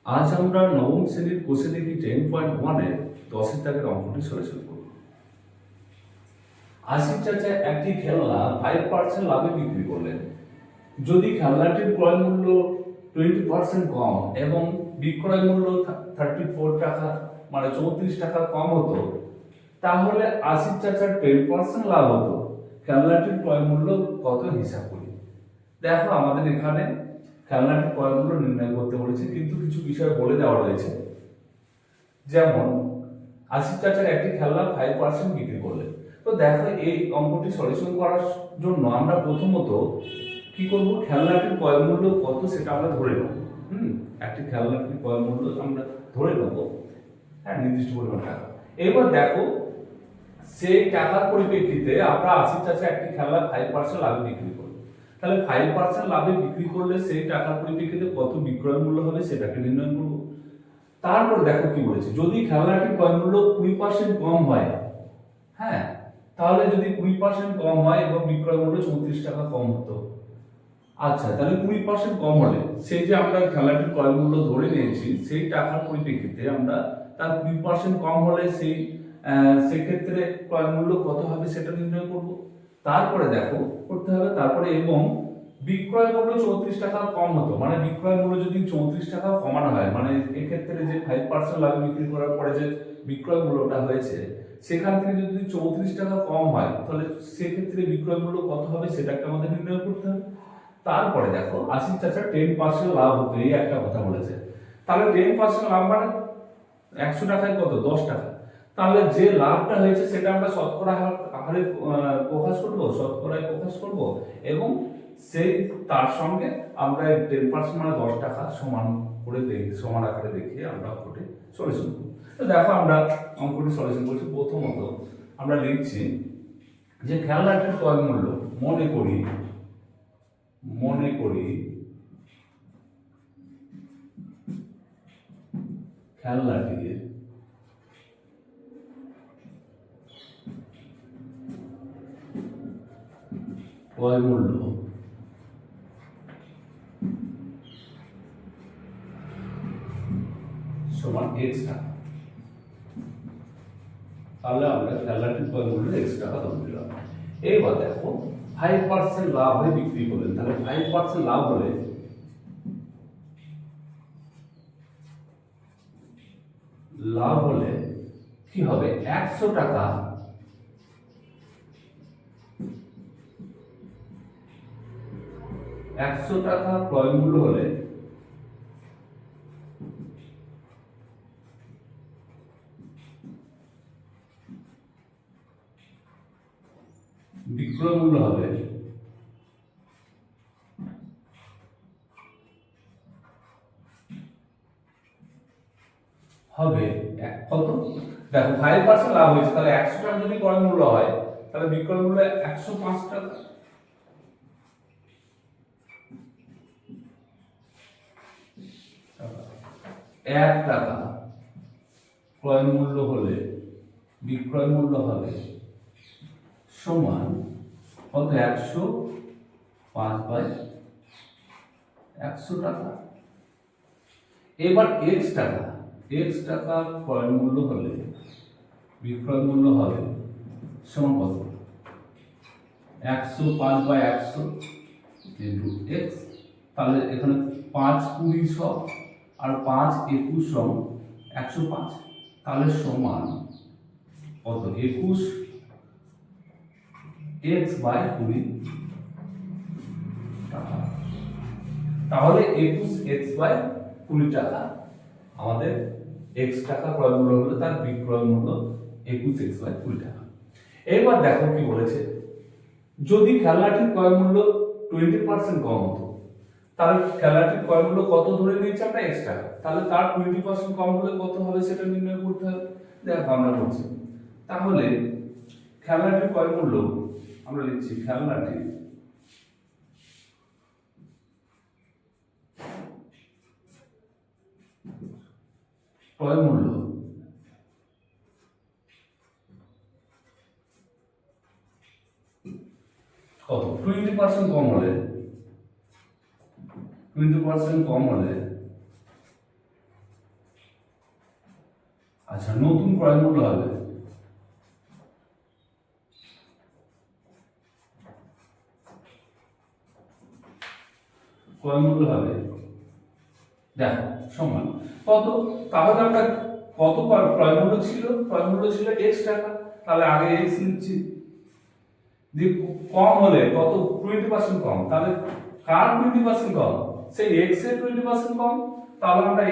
আজ আমরা নবম শ্রেণীর কোষে দেখি 10.1-এর 10-এর দাগের অঙ্কটি সলিউশন করব। আসিফ চাচা একটি খেলনা 5% লাভে বিক্রি করলেন। যদি খেলনাটির ক্রয় মূল্য 20% কম এবং বিক্রয় মূল্য 34 টাকা মানে 34 টাকা কম হতো, তাহলে আসিফ চাচার 10% লাভ হতো। খেলনাটির ক্রয় মূল্য কত হিসাব করি। দেখো আমাদের এখানে খেলনাটির ক্রয় মূল্য নির্ণয় করতে বলেছে, কিন্তু কিছু বিষয় বলে দেওয়া রয়েছে। যেমন আসিফ চাচার একটি খেলনা 5% বিক্রি করলেন। তো দেখো এই অঙ্কটি সলিউশন করার জন্য আমরা প্রথমত কি করব, খেলনাটির ক্রয় মূল্য কত সেটা আমরা ধরে নেব। একটি খেলনাটির ক্রয় মূল্য আমরা ধরে নেব, হ্যাঁ, নির্দিষ্ট পরিমাণ টাকা। এবার দেখো সেই টাকার পরিপ্রেক্ষিতে আমরা আসিফ চাচা একটি খেলনা 5% লাভে বিক্রি করব। তাহলে 5% লাভে বিক্রি করলে সেই টাকার পরিপ্রেক্ষিতে কত বিক্রয় মূল্য হবে সেটাকে নির্ণয় করব। তারপর দেখো কি বলেছে, যদি খেলনাটির ক্রয় মূল্য 20% কম হয়, হ্যাঁ, তাহলে যদি 20% কম হয় এবং বিক্রয় মূল্য 34 টাকা কম হতো। আচ্ছা, তাহলে 20% কম হলে সেই যে আমরা খেলনাটির ক্রয় মূল্য ধরে নিয়েছি সেই টাকার পরিপ্রেক্ষিতে আমরা তার 20% কম হলে সেক্ষেত্রে ক্রয় মূল্য কত হবে সেটা নির্ণয় করব। তারপরে দেখো করতে হবে, তারপরে এবং বিক্রয় মূল্য 34 টাকা কম হতো, মানে বিক্রয় মূল্য যদি 34 টাকা কমানো হয়, মানে এক্ষেত্রে যে 5% লাভে বিক্রি করার পরে যে বিক্রয় মূল্যটা হয়েছে সেখান থেকে যদি 34 টাকা কম হয়, তাহলে সেক্ষেত্রে বিক্রয় মূল্য কত হবে সেটাকে আমাদের নির্ণয় করতে হবে। তারপরে দেখো আসিফ চাচা 10% লাভ হতো, এই একটা কথা বলেছে। তাহলে 10% লাভ মানে 100 টাকায় কত, 10 টাকা। তাহলে যে লাভটা হয়েছে সেটা আমরা শতকরা হারে প্রকাশ করব, শতকরায় প্রকাশ করব, এবং সেই তার সঙ্গে আমরা 10% মানে 10 টাকা সমান করে সমান আকারে দেখিয়ে আমরা অঙ্কটি সলিউশন করব। তো দেখো আমরা অঙ্কটি সলিউশন করছি। প্রথমত আমরা লিখছি যে খেলনাটির ক্রয় মূল্য, মনে করি খেলনাটির ক্রয় মূল্য সমান x টাকা। তাহলে আমরা খেলনাটির ক্রয় মূল্য x টাকা ধরে নিলাম। এবার দেখো 5% লাভ হয়ে বিক্রি করলেন, তাহলে 5% লাভ হলে কি হবে, 100 টাকা ক্রয় মূল্য হলে বিক্রয় মূল্য হবে কত। দেখো 5% লাভ হয়েছে, তাহলে 100 টাকা যদি ক্রয় মূল্য হয় তাহলে বিক্রয় মূল্য 105 টাকা। 1 টাকা ক্রয় মূল্য হলে বিক্রয় মূল্য হবে সমান কত, 105/100 টাকা। এবার x টাকা ক্রয় মূল্য হলে বিক্রয় মূল্য হবে সমান কত, 105/100 ইন্টু x। তাহলে এখানে 5 20 সব আর 5 21 সম 105, তাহলে সমান কত, 21 x/20 টাকা। তাহলে 21 x/20 টাকা আমাদের x টাকা ক্রয় মূল্য হলো, তার বিক্রয় মূল্য 21 x/20 টাকা। এবার দেখো কি বলেছে, যদি খেলনাটির ক্রয় মূল্য 20% কম হতো, তাহলে খেলনাটির ক্রয় মূল্য কত ধরে নিয়েছি আমরা, x টাকা। তাহলে তার 20% কম হলে কত হবে সেটা নির্ণয় করতে হবে। দেখো আমরা বলছি, তাহলে খেলনাটির ক্রয় মূল্য আমরা লিখছি, খেলনাটির ক্রয় মূল্য কত, 20% কম হলে আচ্ছা, নতুন ক্রয় মূল্য হবে দেখো সমান কত, তাহলে আমরা কত ক্রয় মূল্য ছিল, ক্রয় মূল্য ছিল x টাকা, তাহলে আগে x নিচ্ছি, দিয়ে কম হলে কত 20% কম, তাহলে কার 20% কম, সেই x এর 20% কম, তাহলে আমরা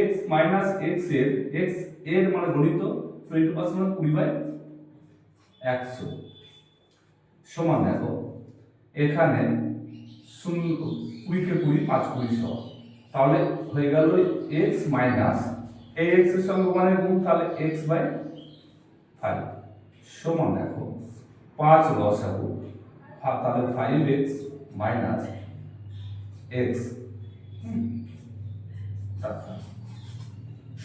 x মাইনাস x এর মানে গণিত 20% মানে 20/100 সমান দেখো এখানে 20 কে 20 5 20 সহ, তাহলে হয়ে গেল x মাইনাস এই x এর সঙ্গে মানে গুণ, তাহলে x/5 সমান দেখো 5 লসাগু, তাহলে 5x মাইনাস x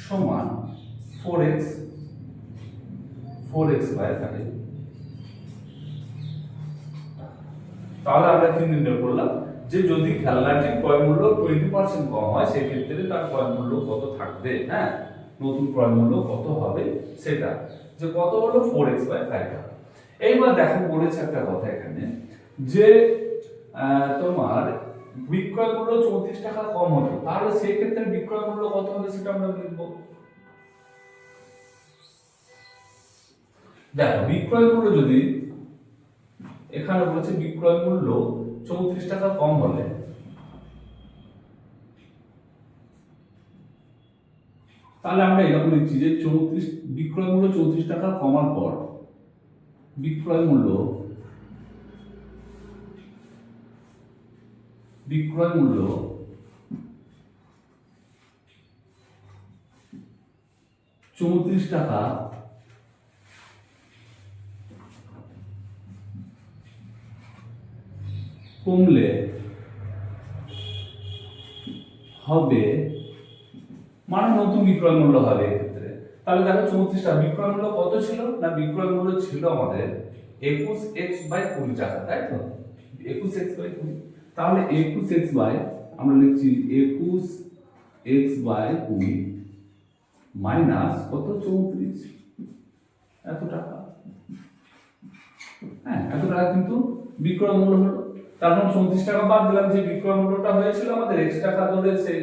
সমান 4x/5। তাহলে আমরা কি নির্ণয় করলাম যে যদি খেলনাটির ক্রয় মূল্য 20% কম হয় সেক্ষেত্রে তার ক্রয় মূল্য কত থাকবে, হ্যাঁ নতুন ক্রয় মূল্য কত হবে সেটা, যে কত হলো 4x/5 টাকা। এইবার দেখো বলেছে একটা কথা এখানে যে তোমার বিক্রয় মূল্য 34 টাকা কম হতো, তাহলে সেই ক্ষেত্রে বিক্রয় মূল্য কত হবে সেটা আমরা লিখব। দেখো বিক্রয় মূল্য যদি এখানে বলেছে বিক্রয় মূল্য 34 টাকা কম হলে, তাহলে আমরা এরকম লিখছি যে বিক্রয় মূল্য 34 টাকা কমার পর বিক্রয় মূল্য 34 টাকা কমলে হবে মানে নতুন বিক্রয় মূল্য হবে এক্ষেত্রে। তাহলে দেখো 34 টাকা বিক্রয় মূল্য কত ছিল না, বিক্রয় মূল্য ছিল আমাদের 21x/20 টাকা, তাই তো 21x/20, তাহলে 21x আমরা লিখছি 21x/20 মাইনাস কত 34 এত টাকা, হ্যাঁ এত টাকা কিন্তু বিক্রয় মূল্য হলো। তারপর 34 টাকা বাদ দিলাম, যে বিক্রয় মূল্যটা হয়েছিল আমাদের x টাকা ধরে সেই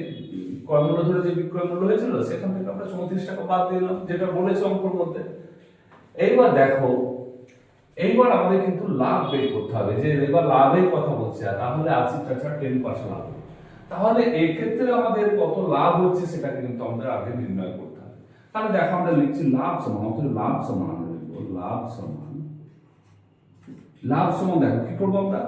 ক্রয় মূল্য ধরে যে বিক্রয় মূল্য হয়েছিল সেখান থেকে আমরা 34 টাকা বাদ দিলাম, যেটা বলেছে অঙ্কের মধ্যে। এইবার দেখো এইবার আমাদের কিন্তু লাভ বের করতে হবে, যে এবার লাভের কথা বলছে, তাহলে 80 টাকা 10% লাভ, তাহলে এই ক্ষেত্রে আমাদের কত লাভ হচ্ছে সেটাকে কিন্তু আমাদের আগে নির্ণয় করতে হবে। তাহলে দেখো আমরা লিখছি লাভ সমান, অথবা লাভ সমান আমরা লিখব লাভ সমান দেখো কি করবো আমরা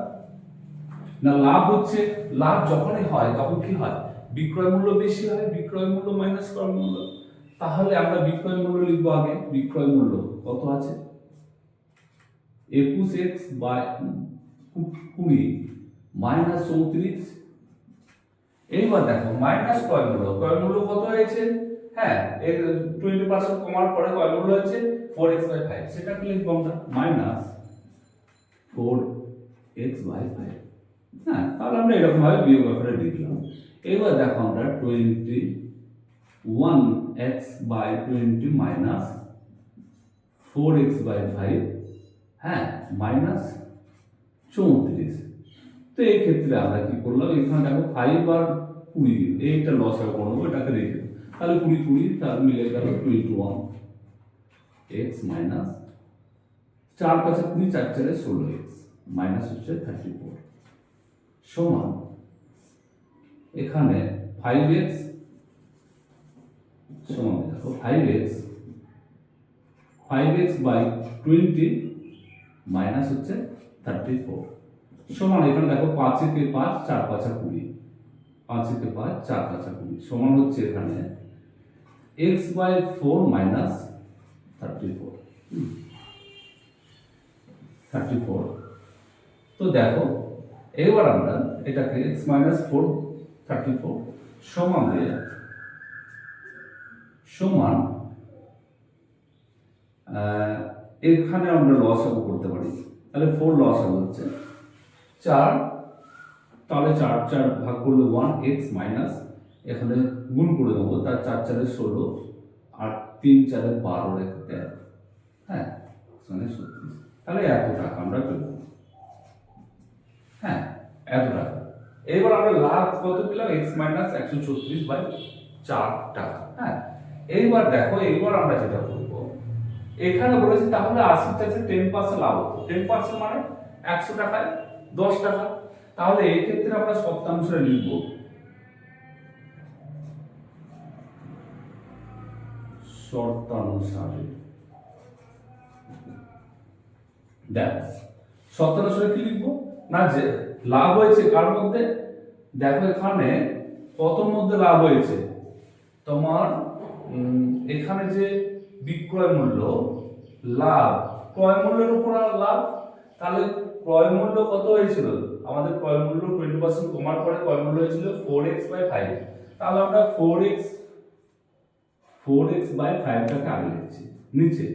না, লাভ হচ্ছে লাভ যখনই হয় তখন কি হয়, বিক্রয় মূল্য বেশি হয়, বিক্রয় মূল্য মাইনাস ক্রয় মূল্য, তাহলে আমরা বিক্রয় মূল্য লিখবো আগে, বিক্রয় মূল্য কত আছে 21x/20 মাইনাস 34। এইবার দেখো মাইনাস ক্রয় মূল্য কত হয়েছে, হ্যাঁ 20% কমার পরে ক্রয় মূল্য হয়েছে 4x/5, সেটাকে লিখবো আমরা মাইনাস 4x/5, হ্যাঁ তাহলে আমরা এরকম ভাবে বিয়োগ আকারে লিখলাম। এবার দেখো আমরা 21x/20 মাইনাস 4x/5, হ্যাঁ মাইনাস 34। তো এই ক্ষেত্রে আমরা কি করলাম, এখানে দেখো 5 আর 20 এইটা লস হবে করবো, এটাকে রেখে দেবো, তাহলে 20 তার মিলে গেল 21x মাইনাস 4 5 20 4 4 16x মাইনাস হচ্ছে 34 সমান এখানে 5x সমান দেখো 5x/20 মাইনাস হচ্ছে 34 সমান এখানে দেখো 5 কে 5 4 5 20, 5 কে 5 4 5 20 সমান হচ্ছে এখানে x/4 মাইনাস 34। তো দেখো এবার আমরা এটাকে x মাইনাস 4 34 সমান এখানে আমরা লসাগু করতে পারি, তাহলে 4 লসাগু হচ্ছে 4, তাহলে 4 4 ভাগ করলে 1 x মাইনাস এখানে গুণ করে দেবো, তার 4 4 16 আর 3 4 12 রেখে 13, হ্যাঁ মানে 36, তাহলে এত টাকা আমরা পেলাম, হ্যাঁ এত টাকা। এবার আমরা লাভ কত পেলাম, x মাইনাস 136/4 টাকা, হ্যাঁ। এইবার দেখো, এইবার আমরা যেটা করবো, এখানে বলেছি তাহলে 80 টাকা 10% লাভ হতো, 10% মানে 100 টাকায় 10 টাকা, তাহলে এই ক্ষেত্রে আমরা শতাংশে লিখব শতাংশে। দেখ শতাংশে কি লিখবো না, যে লাভ হয়েছে কার মধ্যে, দেখো এখানে কত মধ্যে লাভ হয়েছে তোমার, এখানে যে বিক্রয় মূল্য লাভ, ক্রয় মূল্যের উপর লাভ, তাহলে ক্রয় মূল্য কত হয়েছিল আমাদের, ক্রয় মূল্য 20% কমার পরে ক্রয় মূল্য হয়েছিল 4x/5, তাহলে আমরা 4x/5 টাকা আগে লিখছি নিচে,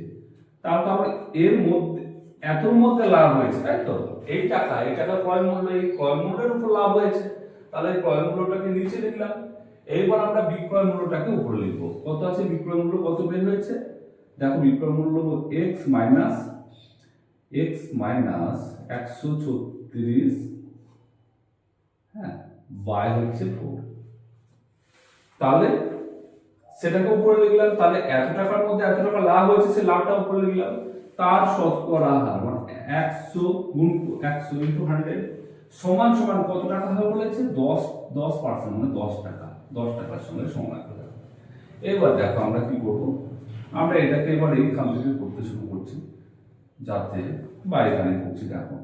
তাহলে আমরা এর মধ্যে এতর মধ্যে লাভ হয়েছে, তাই তো, এই টাকা ক্রয় মূল্য, এই ক্রয় মূল্যের উপর লাভ হয়েছে, তাহলে ক্রয় মূল্যটাকে নিচে লিখলাম। এইবার আমরা বিক্রয় মূল্যটাকে উপরে লিখবো, কত আছে বিক্রয় মূল্য, কত বের হয়েছে, দেখো বিক্রয় মূল্য x মাইনাস 136, হ্যাঁ বাই হচ্ছে 4, তাহলে সেটাকে উপরে লিখলাম, তাহলে এত টাকার মধ্যে এত টাকা লাভ হয়েছে, সে লাভটা উপরে লিখলাম, তার শতকরা হার মানে 100 গুণ 100 ইনটু 100 সমান সমান কত টাকা হবে বলেছে, 10% মানে 10 টাকা, 10 টাকার সঙ্গে সমান হবে। এবার দেখো আমরা কি করব, আমরা এটাকে এবার এইখান থেকে করতে শুরু করছি, যাতে বা এখানে করছি দেখো,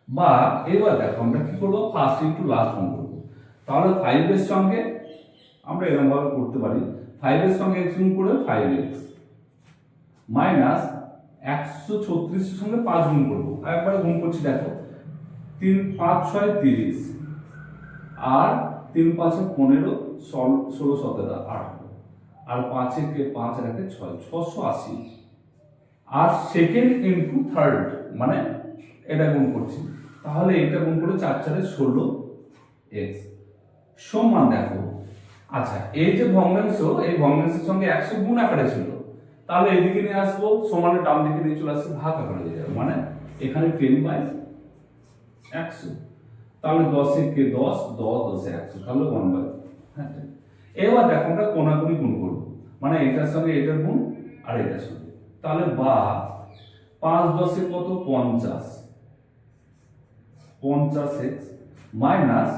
বা এবার দেখো আমরা কি করব, ফার্স্ট ইনটু লাস্ট গুণ করব, তাহলে 5 এর সঙ্গে আমরা এরকম ভাবে করতে পারি, 5 এর সঙ্গে x গুণ করে 5x মাইনাস 136 এর সঙ্গে 5 গুণ করব, একবারে গুণ করছি দেখো, 3 5 6 30, আর 3 5 15 16 17 18, আর 5 কে 5 রাখে 6 680, আর সেকেন্ড ইনটু থার্ড মানে এটা গুণ করছি, তাহলে এটা গুণ করে 4 4 16x সমান দেখো, আচ্ছা এই যে ভগ্নাংশ, এই ভগ্নাংশের সঙ্গে 100 গুণ আকারে ছিল, তাহলে এদিকে নিয়ে আসবো, সমানের ডান দিকে নিয়ে চলে আসছে, ভাগ আকারে হয়ে যাবে, মানে এখানে 10/100, তাহলে 10 কে 10 10 10 100, তাহলে 1/, হ্যাঁ। এবার দেখো আমরা কোণাকুণি গুণ করব, মানে এটার সঙ্গে এটার গুণ আর এটার সঙ্গে, তাহলে বা 5 10 কত 50x মাইনাস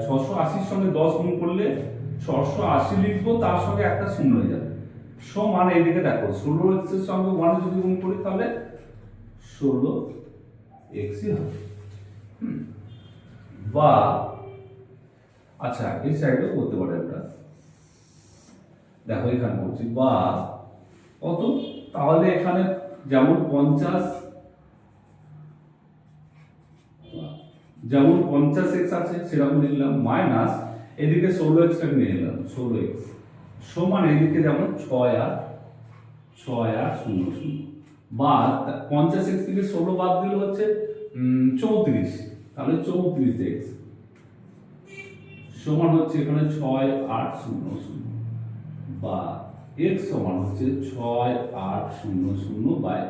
680 সঙ্গে 10 গুণ করলে 680 লিখবো, তার সঙ্গে একটা শূন্য হয়ে যাবে, সমান এইদিকে দেখো 16x এর সঙ্গে 1 যদি গুণ করি তাহলে 16x হবে, বা আচ্ছা এই সাইডেও করতে পারি আমরা, দেখো এখানে করছি, বা কত, তাহলে এখানে যেমন 50x আছে সেরকম লিখলাম, মাইনাস এদিকে 16x টাকে নিয়ে নিলাম, 16x সমান এদিকে যেমন 6 আর 0 বা 50x থেকে 16 বাদ দিলে হচ্ছে 34, তাহলে 34x সমান হচ্ছে এখানে 6 8 0 0, বা x সমান হচ্ছে 6 8 0 0 বাই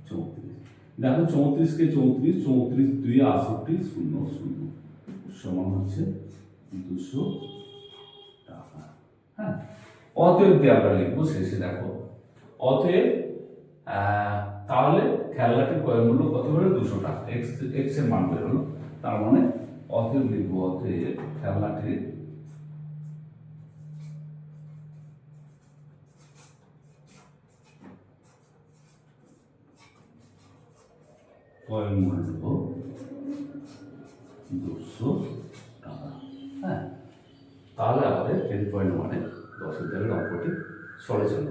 34, দেখো 34 কে 34 34 2 68 0 0 সমান হচ্ছে 200 টাকা, হ্যাঁ। অতএব দিয়ে আমরা লিখবো শেষে দেখো, অতএব তাহলে খেলনাটির ক্রয় মূল্য কত হলো 200 টাকা, x এর মান বের হলো, তার মানে অতএব লিখবো, অতএব খেলনাটির ক্রয় মূল্য 200 টাকা, হ্যাঁ। তাহলে আমাদের 10.1 10 অঙ্কটি সলিউশন।